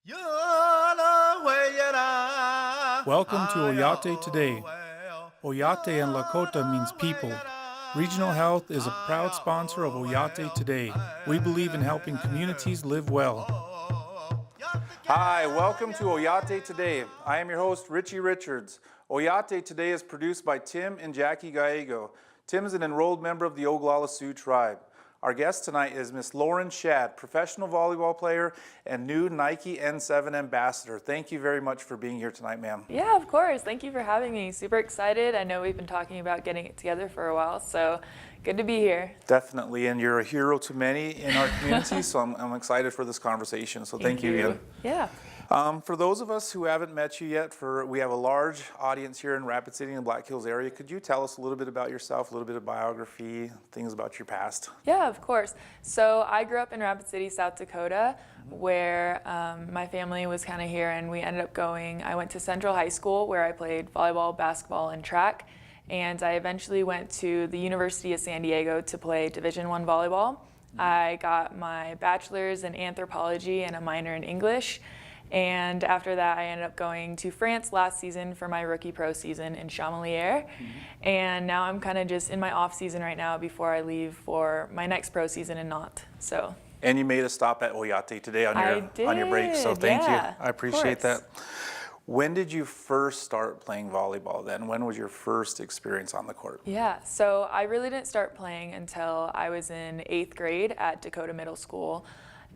Welcome to Oyate Today. Oyate in Lakota means people. Regional Health is a proud sponsor of Oyate Today. We believe in helping communities live well. Hi, welcome to Oyate Today. I am your host, Richie Richards. Oyate Today is produced by Tim and Jackie Gallego. Tim is an enrolled member of the Oglala Sioux tribe. Our guest tonight is Miss Lauren Schad, professional volleyball player and new Nike N7 ambassador. Thank you very much for being here tonight, ma'am. Yeah, of course. Thank you for having me. Super excited. I know we've been talking about getting it together for a while, so good to be here. Definitely, and you're a hero to many in our community, so I'm excited for this conversation, so thank you again. Yeah. For those of us who haven't met you yet, we have a large audience here in Rapid City and the Black Hills area. Could you tell us a little bit about yourself, a little bit of biography, things about your past? Yeah, of course. So I grew up in Rapid City, South Dakota, where my family was kind of here, and we ended up I went to Central High School where I played volleyball, basketball, and track. And I eventually went to the University of San Diego to play Division I volleyball. I got my bachelor's in anthropology and a minor in English. And after that, I ended up going to France last season for my rookie pro season in Chamalières. And now I'm kind of just in my off season right now before I leave for my next pro season in Nantes. So. And you made a stop at Oyate today on your break, so thank you. I appreciate that. When did you first start playing volleyball then? When was your first experience on the court? Yeah, so I really didn't start playing until I was in 8th grade at Dakota Middle School.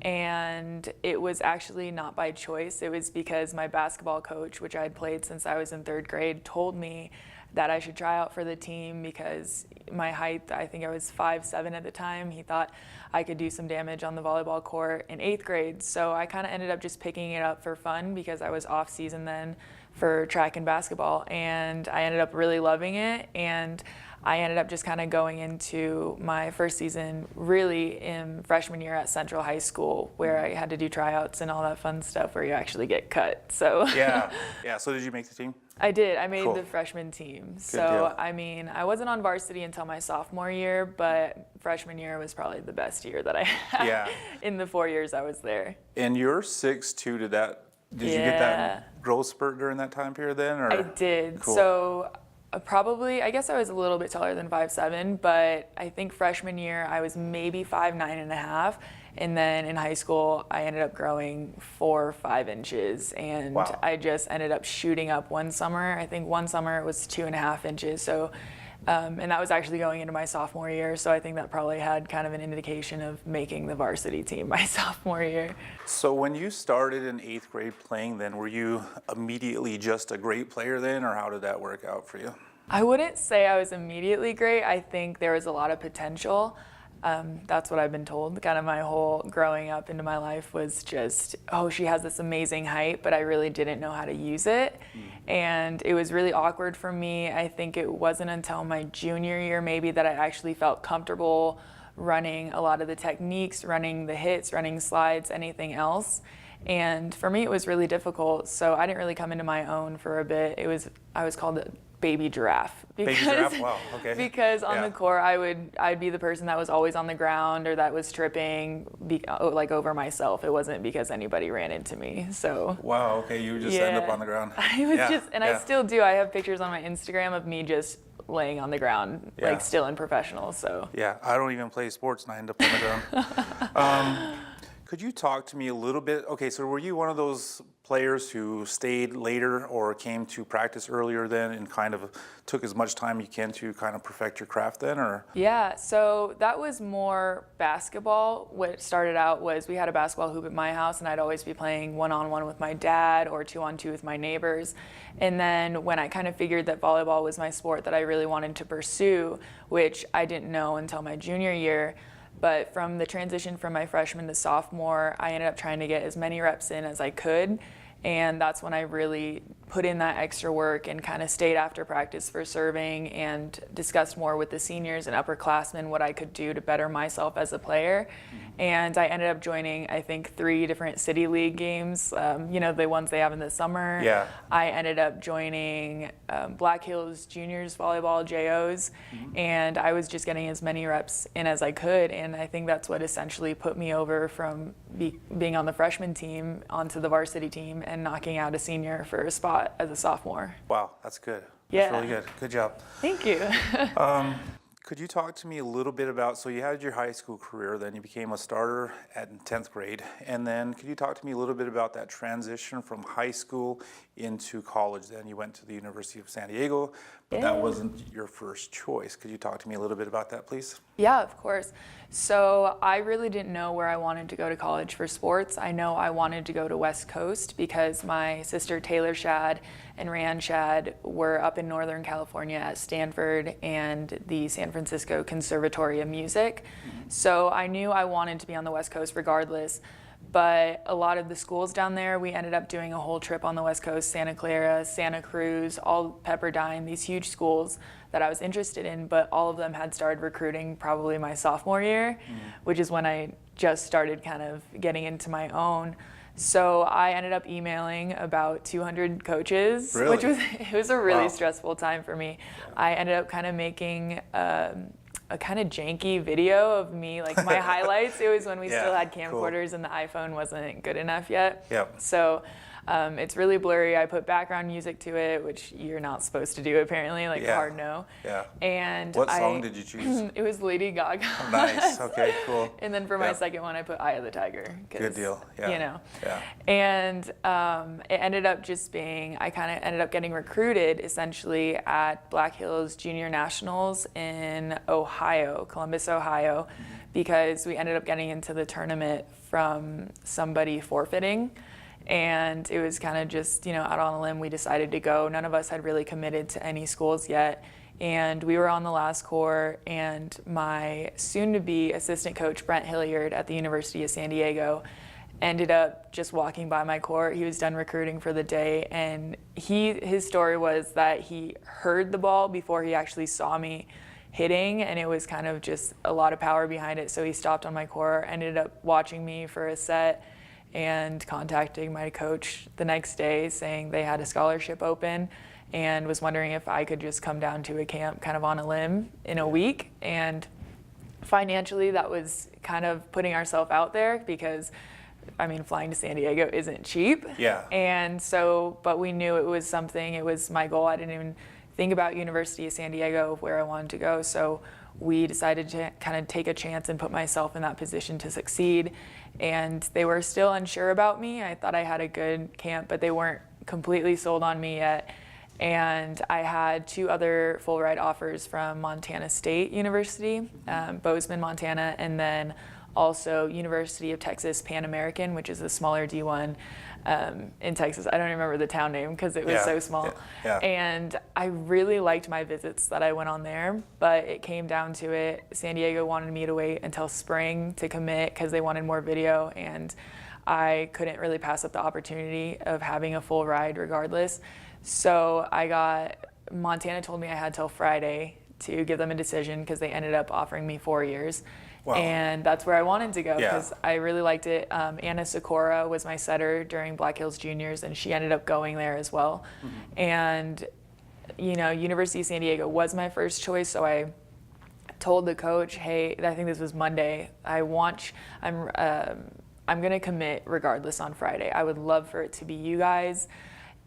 And it was actually not by choice. It was because my basketball coach, which I had played since I was in 3rd grade, told me that I should try out for the team because my height, I think I was 5'7" at the time. He thought I could do some damage on the volleyball court in 8th grade. So I kind of ended up just picking it up for fun because I was off season then for track and basketball. And I ended up really loving it. And I ended up just kind of going into my first season really in freshman year at Central High School, where I had to do tryouts and all that fun stuff where you actually get cut. So yeah. So did you make the team? I did. I made the freshman team. So I mean, I wasn't on varsity until my sophomore year, but freshman year was probably the best year that I had in the 4 years I was there. And you're 6'2", did you get that growth spurt during that time period then? Or? I did. Cool. So I guess I was a little bit taller than 5'7", but I think freshman year I was maybe 5'9.5", and then in high school I ended up growing 4 or 5 inches, and I just ended up shooting up one summer. I think one summer it was 2.5 inches. So, and that was actually going into my sophomore year. So I think that probably had kind of an indication of making the varsity team my sophomore year. So when you started in 8th grade playing then, were you immediately just a great player then, or how did that work out for you? I wouldn't say I was immediately great. I think there was a lot of potential. That's what I've been told. Kind of my whole growing up into my life was just, oh, she has this amazing height, but I really didn't know how to use it. And it was really awkward for me. I think it wasn't until my junior year maybe that I actually felt comfortable running a lot of the techniques, running the hits, running slides, anything else. And for me, it was really difficult. So I didn't really come into my own for a bit. I was called a baby giraffe because, because on the court I'd be the person that was always on the ground or that was tripping like over myself. It wasn't because anybody ran into me. So you would just end up on the ground. I was I still do. I have pictures on my Instagram of me just laying on the ground, like still in professional. So I don't even play sports and I end up on the ground. Could you talk to me a little bit? Okay, so were you one of those players who stayed later or came to practice earlier then and kind of took as much time you can to kind of perfect your craft then, or? Yeah, so that was more basketball. What started out was we had a basketball hoop at my house and I'd always be playing one-on-one with my dad or 2-on-2 with my neighbors. And then when I kind of figured that volleyball was my sport that I really wanted to pursue, which I didn't know until my junior year, but from the transition from my freshman to sophomore, I ended up trying to get as many reps in as I could. And that's when I really put in that extra work and kind of stayed after practice for serving and discussed more with the seniors and upperclassmen what I could do to better myself as a player. And I ended up joining, I think, 3 different city league games, the ones they have in the summer. Yeah. I ended up joining Black Hills Juniors Volleyball JOs, and I was just getting as many reps in as I could, and I think that's what essentially put me over from being on the freshman team onto the varsity team and knocking out a senior for a spot as a sophomore. Wow, that's good. Yeah. That's really good. Good job. Thank you. Could you talk to me a little bit about, so you had your high school career, then you became a starter in 10th grade, and then could you talk to me a little bit about that transition from high school into college? Then you went to the University of San Diego, but that wasn't your first choice. Could you talk to me a little bit about that, please? Yeah, of course. So I really didn't know where I wanted to go to college for sports. I know I wanted to go to West Coast because my sister Taylor Schad and Rand Schad were up in Northern California at Stanford and the San Francisco Conservatory of Music. So I knew I wanted to be on the West Coast regardless. But a lot of the schools down there, we ended up doing a whole trip on the West Coast, Santa Clara, Santa Cruz, all Pepperdine, these huge schools that I was interested in, but all of them had started recruiting probably my sophomore year, which is when I just started kind of getting into my own. So I ended up emailing about 200 coaches, Really? it was a really Wow. stressful time for me. I ended up kind of making a kind of janky video of me, like my highlights. It was when we Yeah, still had cool. camcorders and the iPhone wasn't good enough yet. Yep. So it's really blurry. I put background music to it, which you're not supposed to do apparently, like Yeah. hard no. Yeah. And What song did you choose? It was Lady Gaga. Oh, nice. Okay, cool. And then for my Yeah. second one, I put Eye of the Tiger. 'Cause, Good deal. Yeah. You know. Yeah. And it ended up just being, I kind of ended up getting recruited essentially at Black Hills Junior Nationals in Ohio, Columbus, Ohio, because we ended up getting into the tournament from somebody forfeiting. And it was kind of just, out on a limb, we decided to go. None of us had really committed to any schools yet. And we were on the last court, and my soon-to-be assistant coach, Brent Hilliard at the University of San Diego, ended up just walking by my court. He was done recruiting for the day, and his story was that he heard the ball before he actually saw me hitting, and it was kind of just a lot of power behind it. So he stopped on my court, ended up watching me for a set, and contacting my coach the next day saying they had a scholarship open and was wondering if I could just come down to a camp kind of on a limb in a week. And financially, that was kind of putting ourselves out there because, flying to San Diego isn't cheap. Yeah. And so, but we knew it was something, it was my goal. I didn't even think about University of San Diego of where I wanted to go. So we decided to kind of take a chance and put myself in that position to succeed. And they were still unsure about me. I thought I had a good camp, but they weren't completely sold on me yet. And I had 2 other full ride offers from Montana State University, Bozeman, Montana, and then also University of Texas Pan American, which is a smaller D1 in Texas. I don't remember the town name because it was so small. Yeah. And I really liked my visits that I went on there, but it came down to it. San Diego wanted me to wait until spring to commit because they wanted more video, and I couldn't really pass up the opportunity of having a full ride regardless. So Montana told me I had till Friday to give them a decision because they ended up offering me 4 years. Wow. And that's where I wanted to go Yeah. because I really liked it. Anna Sikora was my setter during Black Hills Juniors, and she ended up going there as well. And, University of San Diego was my first choice, so I told the coach, hey, I think this was Monday, I'm going to commit regardless on Friday. I would love for it to be you guys.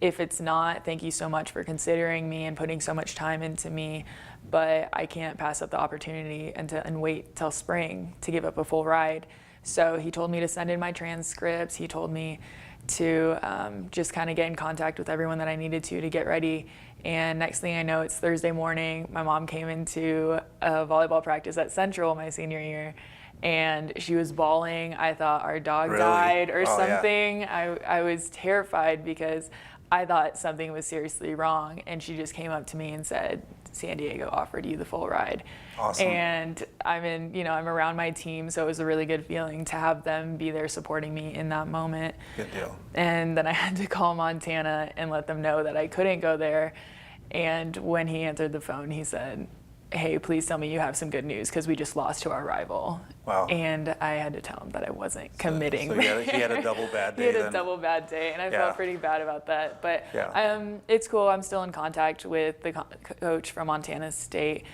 If it's not, thank you so much for considering me and putting so much time into me, but I can't pass up the opportunity and wait till spring to give up a full ride. So he told me to send in my transcripts. He told me to just kind of get in contact with everyone that I needed to get ready. And next thing I know, it's Thursday morning. My mom came into a volleyball practice at Central my senior year, and she was bawling. I thought our dog Really? died or Oh, yeah. something. I was terrified because I thought something was seriously wrong, and she just came up to me and said, San Diego offered you the full ride. Awesome. And I'm around my team, so it was a really good feeling to have them be there supporting me in that moment. Good deal. And then I had to call Montana and let them know that I couldn't go there. And when he answered the phone, he said, "Hey, please tell me you have some good news, because we just lost to our rival." Wow. And I had to tell him that I wasn't committing. So he had a double bad day. He had then. a double bad day, and I felt pretty bad about that. But Yeah. it's cool. I'm still in contact with the coach from Montana State,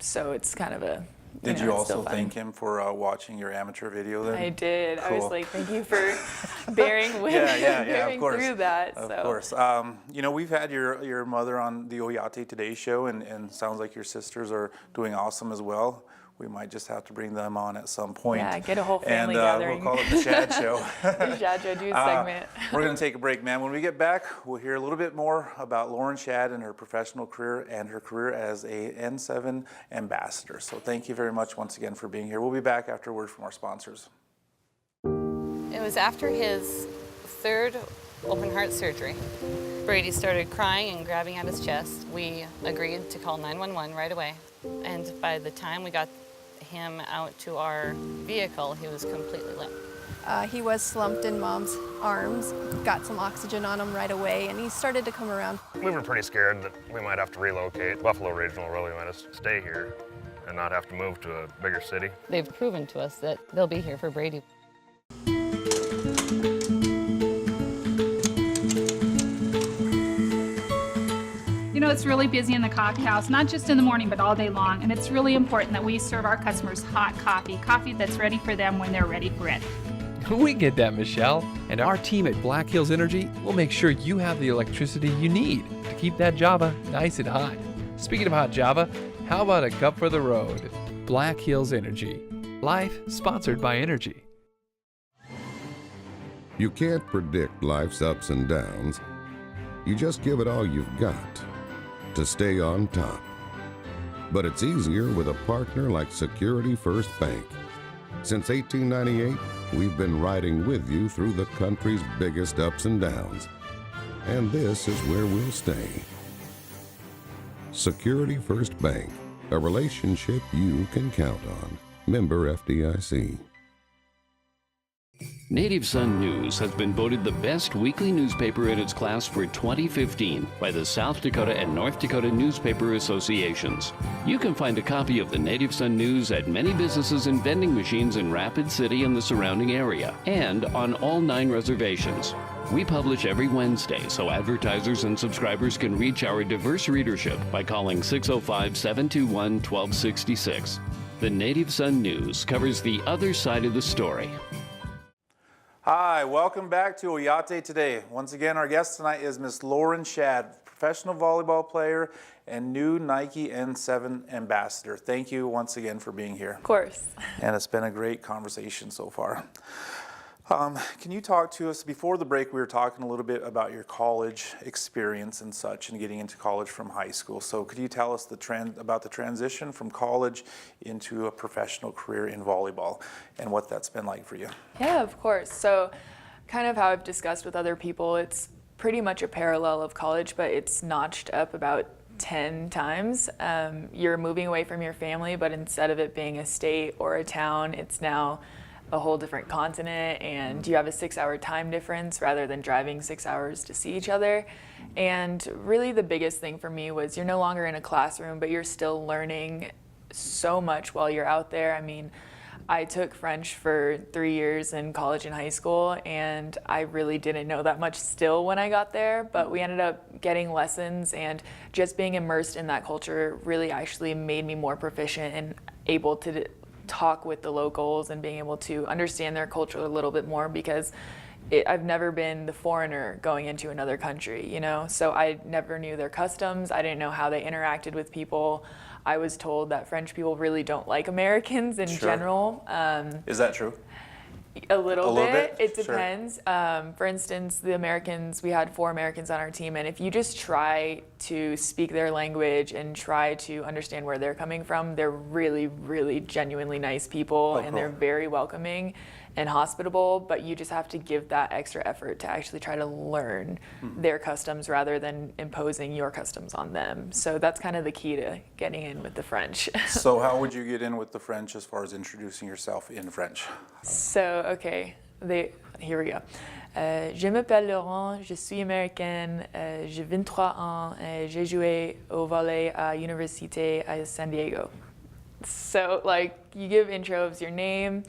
so it's kind of a. Did you it's also still fun. thank him for watching your amateur video then? I did. Cool. I was like, thank you for bearing with bearing of course. through that. Of so. course. We've had your mother on the Oyate Today show, and sounds like your sisters are doing awesome as well. We might just have to bring them on at some point. Yeah, get a whole family gathering. We'll call it the Schad Show. The Schad Show segment. We're going to take a break, man. When we get back, we'll hear a little bit more about Lauren Schad and her professional career and her career as a N7 ambassador. So thank you very much once again for being here. We'll be back after a word from our sponsors. It was after his third open heart surgery. Brady started crying and grabbing at his chest. We agreed to call 911 right away. And by the time we got him out to our vehicle, he was completely limp. He was slumped in Mom's arms, got some oxygen on him right away, and he started to come around. We were pretty scared that we might have to relocate. Buffalo Regional really wanted us to stay here and not have to move to a bigger city. They've proven to us that they'll be here for Brady. You know, it's really busy in the coffee house, not just in the morning, but all day long. And it's really important that we serve our customers hot coffee that's ready for them when they're ready for it. We get that, Michelle. And our team at Black Hills Energy will make sure you have the electricity you need to keep that Java nice and hot. Speaking of hot Java, how about a cup for the road? Black Hills Energy. Life sponsored by Energy. You can't predict life's ups and downs. You just give it all you've got to stay on top. But it's easier with a partner like Security First Bank. Since 1898, we've been riding with you through the country's biggest ups and downs. And this is where we'll stay. Security First Bank, a relationship you can count on. Member FDIC. Native Sun News has been voted the best weekly newspaper in its class for 2015 by the South Dakota and North Dakota Newspaper Associations. You can find a copy of the Native Sun News at many businesses and vending machines in Rapid City and the surrounding area, and on all 9 reservations. We publish every Wednesday, so advertisers and subscribers can reach our diverse readership by calling 605-721-1266. The Native Sun News covers the other side of the story. Hi, welcome back to Oyate Today. Once again, our guest tonight is Miss Lauren Schad, professional volleyball player and new Nike N7 ambassador. Thank you once again for being here. Of course. And it's been a great conversation so far. Can you talk to us, before the break we were talking a little bit about your college experience and such, and getting into college from high school. So could you tell us about the transition from college into a professional career in volleyball and what that's been like for you? Yeah, of course. So kind of how I've discussed with other people, it's pretty much a parallel of college, but it's notched up about 10 times. You're moving away from your family, but instead of it being a state or a town, it's now a whole different continent, and you have a 6-hour time difference rather than driving 6 hours to see each other. And really the biggest thing for me was you're no longer in a classroom, but you're still learning so much while you're out there. I mean, I took French for 3 years in college and high school, and I really didn't know that much still when I got there, but we ended up getting lessons, and just being immersed in that culture really actually made me more proficient and able to talk with the locals and being able to understand their culture a little bit more, because I've never been the foreigner going into another country, you know, so I never knew their customs. I didn't know how they interacted with people. I was told that French people really don't like Americans in general. Is that true? A little bit. It Sure. depends. For instance, the Americans, we had 4 Americans on our team, and if you just try to speak their language and try to understand where they're coming from, they're really, really genuinely nice people, and they're very welcoming. and hospitable, but you just have to give that extra effort to actually try to learn their customs rather than imposing your customs on them. So that's kind of the key to getting in with the French. So how would you get in with the French as far as introducing yourself in French? So, okay, here we go. Je m'appelle Laurent, je suis américaine, j'ai 23 ans, et j'ai joué au volley à l'université à San Diego. So, like, you give intro of your name,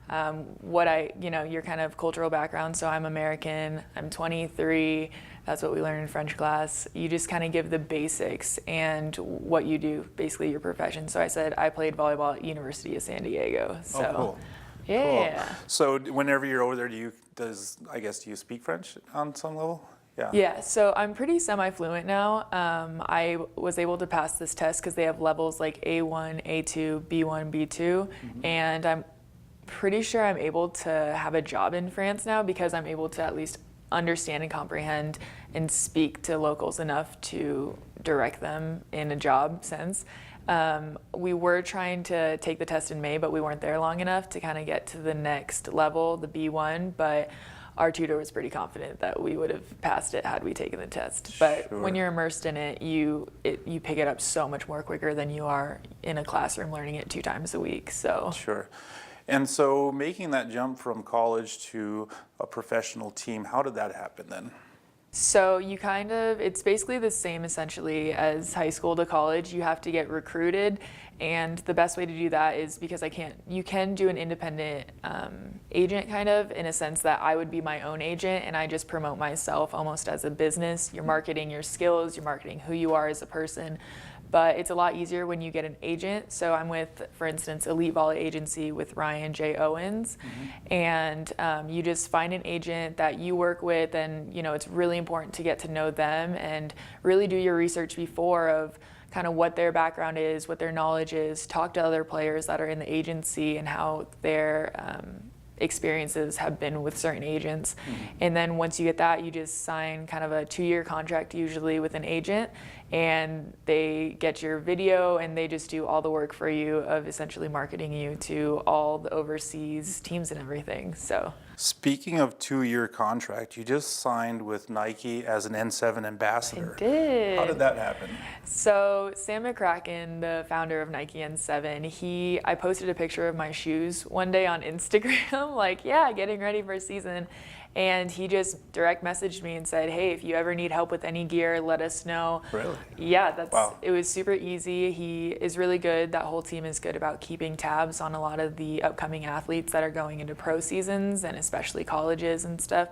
your kind of cultural background. So I'm American, I'm 23, that's what we learn in French class. You just kind of give the basics and what you do, basically your profession. So I said I played volleyball at University of San Diego. So, Oh, cool. yeah. Cool. So whenever you're over there, do you speak French on some level? Yeah. Yeah, so I'm pretty semi-fluent now. I was able to pass this test because they have levels like A1, A2, B1, B2, and I'm pretty sure I'm able to have a job in France now because I'm able to at least understand and comprehend and speak to locals enough to direct them in a job sense. We were trying to take the test in May, but we weren't there long enough to kind of get to the next level, the B1, but our tutor was pretty confident that we would have passed it had we taken the test. But when you're immersed in it, you pick it up so much more quicker than you are in a classroom learning it 2 times a week. So Sure. And so making that jump from college to a professional team, how did that happen then? So it's basically the same essentially as high school to college. You have to get recruited, and the best way to do that is because you can do an independent agent kind of, in a sense that I would be my own agent and I just promote myself almost as a business. You're marketing your skills, you're marketing who you are as a person. But it's a lot easier when you get an agent. So I'm with, for instance, Elite Volley Agency with Ryan J. Owens. And you just find an agent that you work with, and it's really important to get to know them and really do your research before of kind of what their background is, what their knowledge is, talk to other players that are in the agency and how their experiences have been with certain agents. And then once you get that, you just sign kind of a 2-year contract usually with an agent, and they get your video and they just do all the work for you of essentially marketing you to all the overseas teams and everything. So Speaking of 2-year contract, you just signed with Nike as an N7 ambassador. I did. How did that happen? So Sam McCracken, the founder of Nike N7, I posted a picture of my shoes one day on Instagram, like, yeah, getting ready for a season. And he just direct messaged me and said, hey, if you ever need help with any gear, let us know. Really? Yeah, Wow. It was super easy. He is really good. That whole team is good about keeping tabs on a lot of the upcoming athletes that are going into pro seasons and especially colleges and stuff.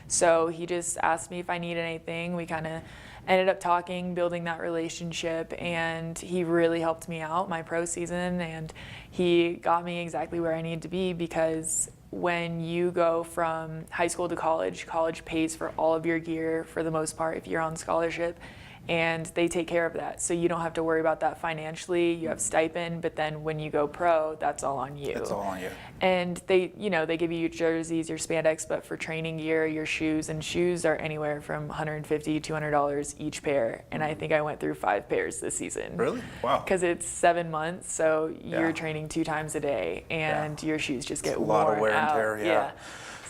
So he just asked me if I needed anything. We kind of ended up talking, building that relationship, and he really helped me out my pro season, and he got me exactly where I needed to be, because when you go from high school to college, college pays for all of your gear for the most part if you're on scholarship, and they take care of that. So you don't have to worry about that financially. You have stipend, but then when you go pro, that's all on you. It's all on you. And they give you your jerseys, your spandex, but for training gear, your shoes, and shoes are anywhere from $150, $200 each pair. And I think I went through 5 pairs this season. Really? Wow. Because it's 7 months, so Yeah. you're training 2 times a day, and your shoes just get a lot worn of wear and out. tear, yeah.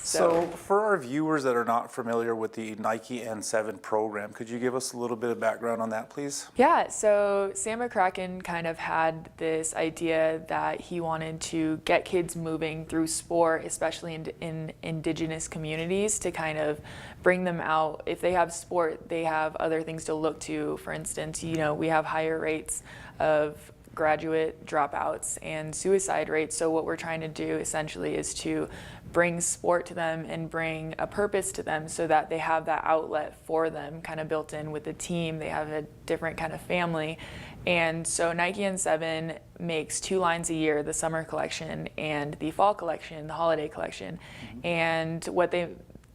So for our viewers that are not familiar with the Nike N7 program, could you give us a little bit of background on that, please? Yeah, so Sam McCracken kind of had this idea that he wanted to get kids moving through sport, especially in indigenous communities, to kind of bring them out. If they have sport, they have other things to look to. For instance, we have higher rates of graduate dropouts and suicide rates. So what we're trying to do essentially is to bring sport to them and bring a purpose to them, so that they have that outlet for them kind of built in with the team. They have a different kind of family. And so Nike N7 makes 2 lines a year, the summer collection and the fall collection, the holiday collection. And what they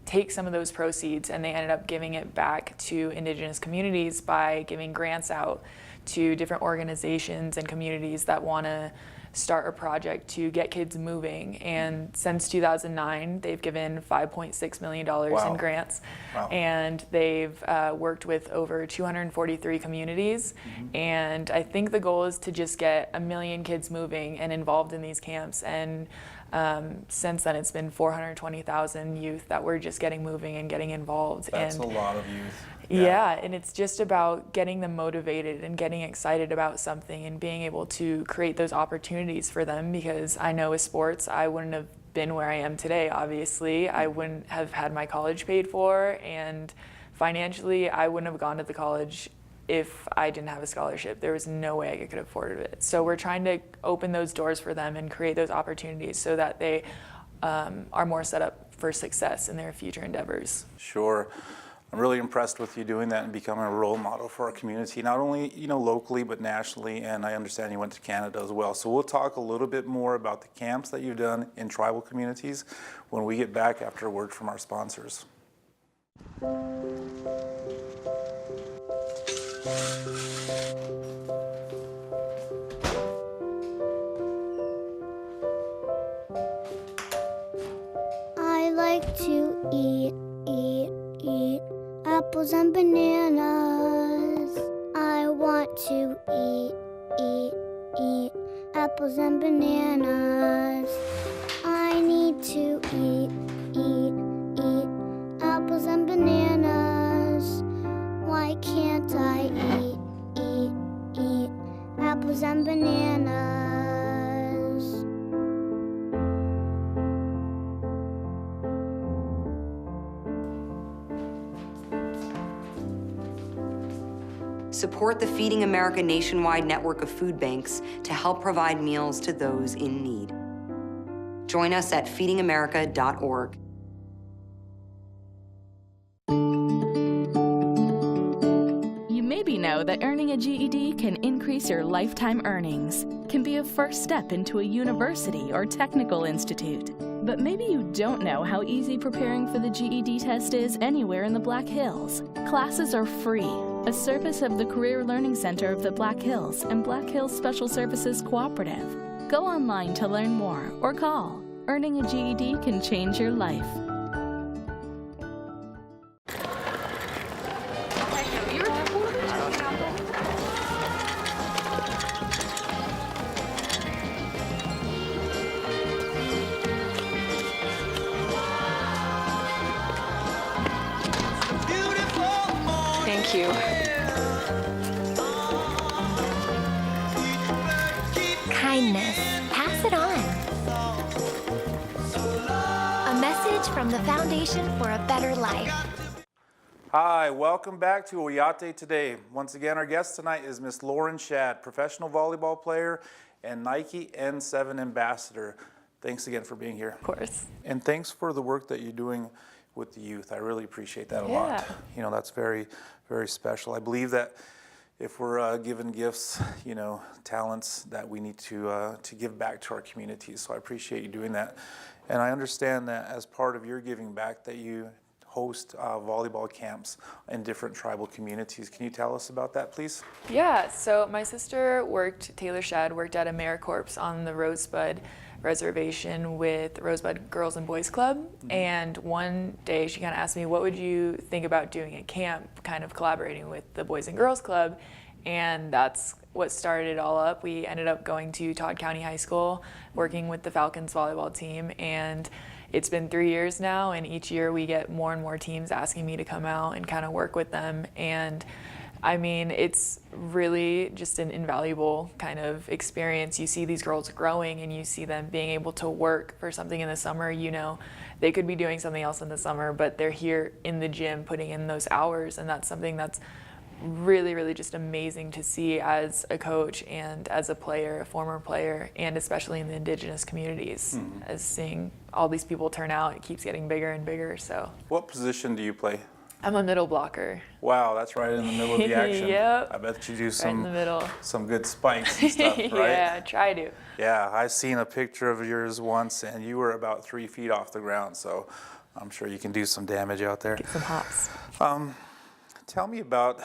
take some of those proceeds, and they ended up giving it back to indigenous communities by giving grants out to different organizations and communities that want to start a project to get kids moving. And since 2009, they've given $5.6 million in grants. Wow. And they've worked with over 243 communities. And I think the goal is to just get 1 million kids moving and involved in these camps. And Since then, it's been 420,000 youth that we're just getting moving and getting involved. That's and a lot of youth. yeah, and it's just about getting them motivated and getting excited about something and being able to create those opportunities for them, because I know with sports, I wouldn't have been where I am today, obviously. I wouldn't have had my college paid for, and financially, I wouldn't have gone to the college if I didn't have a scholarship. There was no way I could have afforded it. So we're trying to open those doors for them and create those opportunities so that they are more set up for success in their future endeavors. Sure. I'm really impressed with you doing that and becoming a role model for our community, not only locally but nationally, and I understand you went to Canada as well. So we'll talk a little bit more about the camps that you've done in tribal communities when we get back after a word from our sponsors. I like to eat apples and bananas. I want to eat apples and bananas. I need to eat apples and bananas. Why can't I eat apples and bananas? Support the Feeding America nationwide network of food banks to help provide meals to those in need. Join us at feedingamerica.org. You maybe know that earning a GED can increase your lifetime earnings, can be a first step into a university or technical institute. But maybe you don't know how easy preparing for the GED test is anywhere in the Black Hills. Classes are free, a service of the Career Learning Center of the Black Hills and Black Hills Special Services Cooperative. Go online to learn more or call. Earning a GED can change your life. Thank you. Kindness. Pass it on. A message from the Foundation for a Better Life. Hi, welcome back to Oyate Today. Once again, our guest tonight is Miss Lauren Schad, professional volleyball player and Nike N7 ambassador. Thanks again for being here. Of course. And thanks for the work that you're doing with the youth. I really appreciate that a lot. That's very, very special. I believe that if we're given gifts, talents, that we need to give back to our communities. So I appreciate you doing that. And I understand that as part of your giving back that you host volleyball camps in different tribal communities. Can you tell us about that, please? Yeah, so my sister Taylor Schad worked at AmeriCorps on the Rosebud Reservation with Rosebud Girls and Boys Club. Mm-hmm. And one day she kind of asked me, what would you think about doing a camp, kind of collaborating with the Boys and Girls Club? And that's what started it all up. We ended up going to Todd County High School, working with the Falcons volleyball team, and it's been 3 years now, and each year we get more and more teams asking me to come out and kind of work with them. And I mean, it's really just an invaluable kind of experience. You see these girls growing and you see them being able to work for something in the summer. They could be doing something else in the summer, but they're here in the gym putting in those hours, and that's something that's really, really just amazing to see as a coach and as a player, a former player, and especially in the Indigenous communities. Mm-hmm. As seeing all these people turn out, it keeps getting bigger and bigger. So, what position do you play? I'm a middle blocker. Wow, that's right in the middle of the action. Yep. I bet you do right in the middle. some good spikes and stuff, right? Yeah, try to. Yeah, I've seen a picture of yours once, and you were about 3 feet off the ground, so I'm sure you can do some damage out there. Get some hops. Tell me about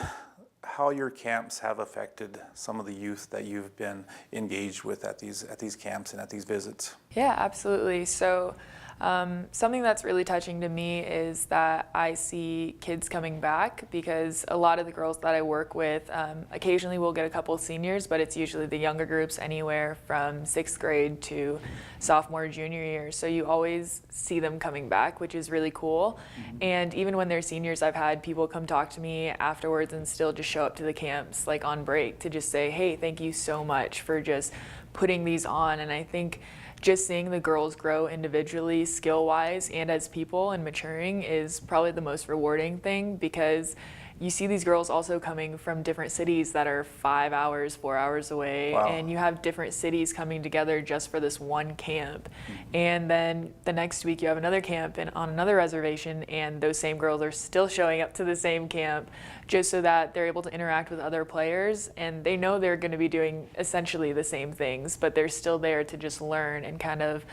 how your camps have affected some of the youth that you've been engaged with at these camps and at these visits. Yeah, absolutely. So Something that's really touching to me is that I see kids coming back, because a lot of the girls that I work with, occasionally we'll get a couple seniors, but it's usually the younger groups, anywhere from 6th grade to sophomore, junior year. So you always see them coming back, which is really cool. And even when they're seniors, I've had people come talk to me afterwards and still just show up to the camps, like on break, to just say, hey, thank you so much for just putting these on. And I think just seeing the girls grow individually, skill-wise, and as people and maturing is probably the most rewarding thing, because you see these girls also coming from different cities that are 5 hours, 4 hours away, and you have different cities coming together just for this one camp. And then the next week you have another camp and on another reservation, and those same girls are still showing up to the same camp just so that they're able to interact with other players, and they know they're going to be doing essentially the same things, but they're still there to just learn and kind of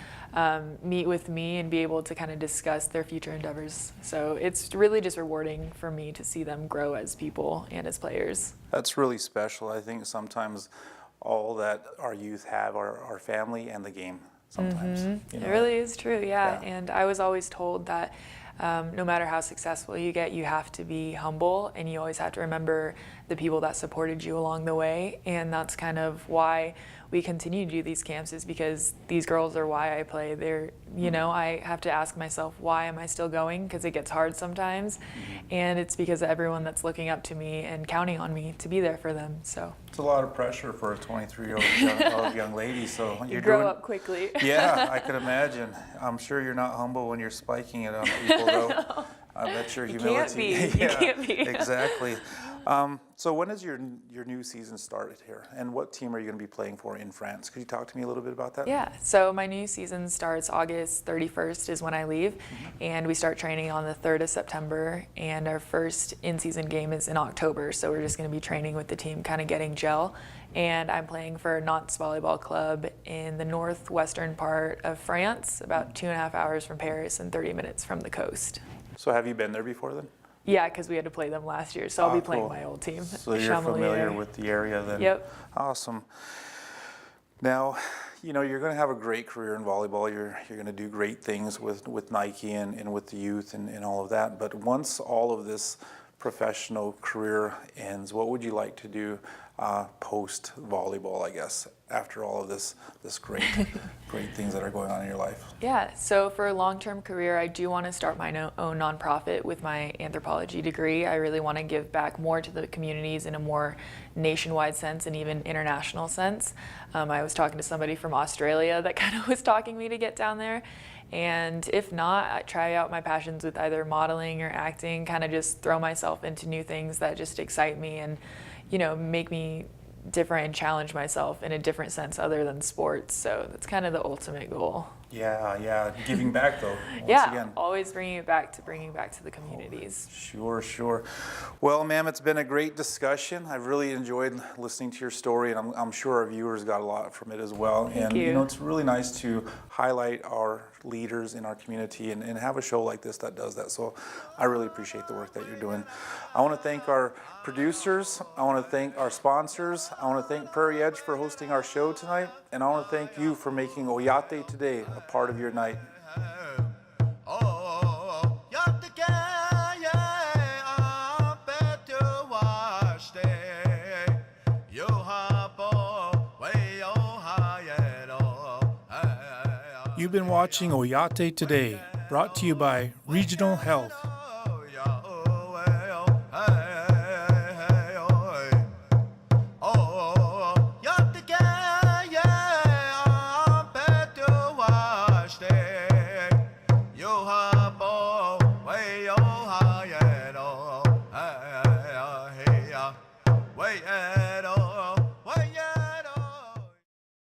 meet with me and be able to kind of discuss their future endeavors. So it's really just rewarding for me to see them grow as people and as players. That's really special. I think sometimes all that our youth have are our family and the game sometimes. You know? It really is true, yeah. And I was always told that no matter how successful you get, you have to be humble, and you always have to remember the people that supported you along the way. And that's kind of why we continue to do these camps, is because these girls are why I play. They're, you know, I have to ask myself, why am I still going? Because it gets hard sometimes. And it's because of everyone that's looking up to me and counting on me to be there for them. So it's a lot of pressure for a 23-year-old young lady. So you grow up quickly. Yeah, I could imagine. I'm sure you're not humble when you're spiking it on people, though. No. I bet your humility. You can't be. You can't be. Exactly. So when does your new season start here, and what team are you going to be playing for in France? Could you talk to me a little bit about that? Yeah, so my new season starts August 31st is when I leave, and we start training on the 3rd of September, and our first in-season game is in October, so we're just going to be training with the team, kind of getting gel. And I'm playing for Nantes Volleyball Club in the northwestern part of France, about 2.5 hours from Paris and 30 minutes from the coast. So have you been there before then? Yeah, because we had to play them last year, so I'll be playing my old team. So you're familiar with the area then? Yep. Awesome. Now, you know, you're going to have a great career in volleyball. You're going to do great things with Nike and with the youth and all of that. But once all of this professional career ends, what would you like to do post volleyball, I guess, after all of this great things that are going on in your life? Yeah, so for a long-term career, I do want to start my own nonprofit with my anthropology degree. I really want to give back more to the communities in a more nationwide sense and even international sense. I was talking to somebody from Australia that kind of was talking me to get down there. And if not, I try out my passions with either modeling or acting, kind of just throw myself into new things that just excite me and, you know, make me different and challenge myself in a different sense other than sports. So that's kind of the ultimate goal. Yeah. Giving back though. Again. Always bringing it back to the communities. Sure. Well, ma'am, it's been a great discussion. I've really enjoyed listening to your story, and I'm sure our viewers got a lot from it as well. Thank you. You know, it's really nice to highlight our leaders in our community and have a show like this that does that. So I really appreciate the work that you're doing. I want to thank our producers. I want to thank our sponsors. I want to thank Prairie Edge for hosting our show tonight. And I want to thank you for making Oyate today a part of your night. You've been watching Oyate Today, brought to you by Regional Health. Wait,